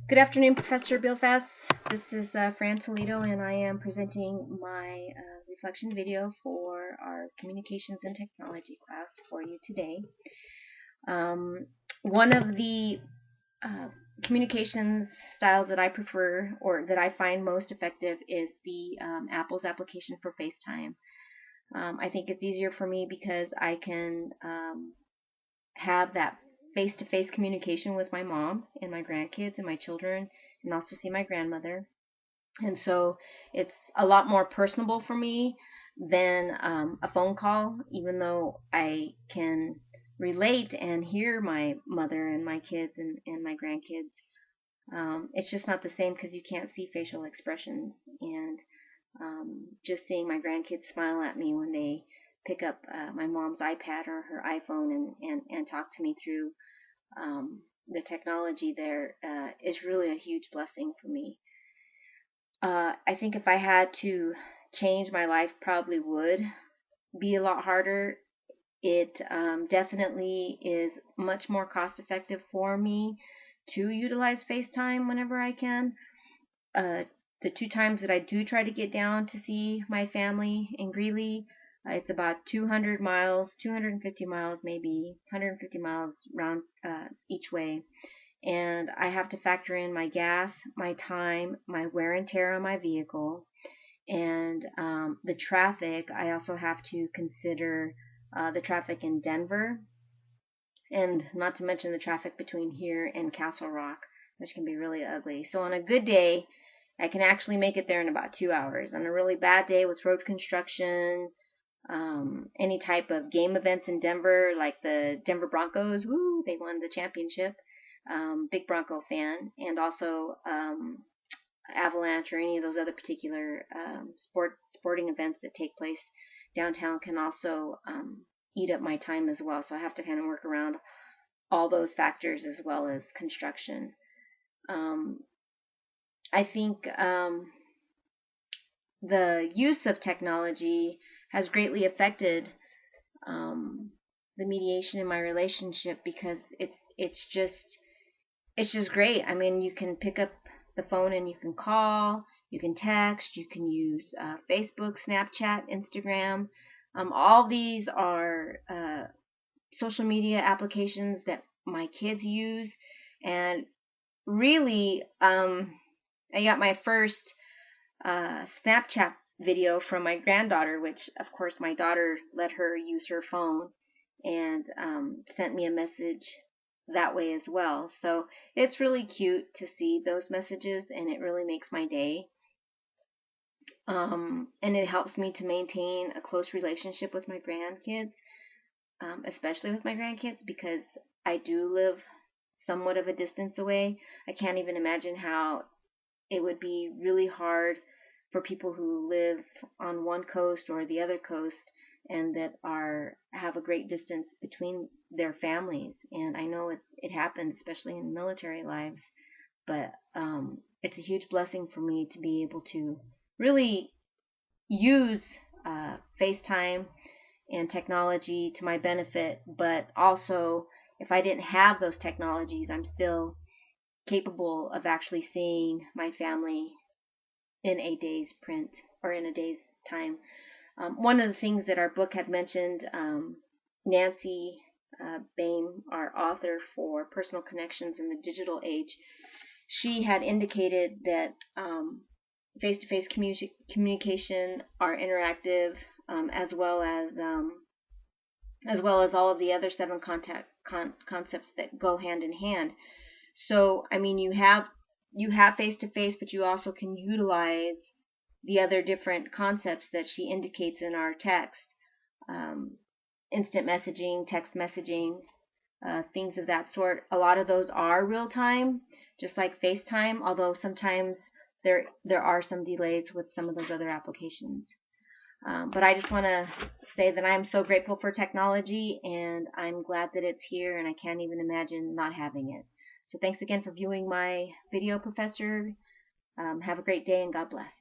Good afternoon, Professor Billfast. This is Fran Toledo, and I am presenting my reflection video for our Communications and Technology class for you today. One of the communications styles that I prefer or that I find most effective is the Apple's application for FaceTime. I think it's easier for me because I can have that face-to-face communication with my mom and my grandkids and my children, and also see my grandmother. And so it's a lot more personable for me than a phone call, even though I can relate and hear my mother and my kids and my grandkids. It's just not the same because you can't see facial expressions, and just seeing my grandkids smile at me when they pick up my mom's iPad or her iPhone and talk to me through the technology there is really a huge blessing for me. I think if I had to change my life, probably would be a lot harder. It definitely is much more cost effective for me to utilize FaceTime whenever I can. The two times that I do try to get down to see my family in Greeley, it's about 200 miles, 250 miles maybe, 150 miles round each way. And I have to factor in my gas, my time, my wear and tear on my vehicle, and the traffic. I also have to consider the traffic in Denver, and not to mention the traffic between here and Castle Rock, which can be really ugly. So on a good day, I can actually make it there in about 2 hours. On a really bad day with road construction, any type of game events in Denver, like the Denver Broncos, woo, they won the championship. Big Bronco fan, and also Avalanche or any of those other particular sporting events that take place downtown can also eat up my time as well. So I have to kind of work around all those factors as well as construction. I think the use of technology has greatly affected the mediation in my relationship because it's just great. I mean, you can pick up the phone and you can call, you can text, you can use Facebook, Snapchat, Instagram. All these are social media applications that my kids use, and really, I got my first Snapchat video from my granddaughter, which of course my daughter let her use her phone and sent me a message that way as well. So it's really cute to see those messages, and it really makes my day. And it helps me to maintain a close relationship with my grandkids, especially with my grandkids, because I do live somewhat of a distance away. I can't even imagine how it would be really hard for people who live on one coast or the other coast and that have a great distance between their families. And I know it happens, especially in military lives, but it's a huge blessing for me to be able to really use FaceTime and technology to my benefit, but also if I didn't have those technologies, I'm still capable of actually seeing my family in a day's print or in a day's time. One of the things that our book had mentioned, Nancy Bain, our author for Personal Connections in the Digital Age, she had indicated that face-to-face communication are interactive, as well as all of the other seven concepts that go hand in hand. So, I mean, you have face-to-face, but you also can utilize the other different concepts that she indicates in our text. Instant messaging, text messaging, things of that sort. A lot of those are real time, just like FaceTime, although sometimes there are some delays with some of those other applications. But I just want to say that I'm so grateful for technology, and I'm glad that it's here, and I can't even imagine not having it. So thanks again for viewing my video, Professor. Have a great day, and God bless.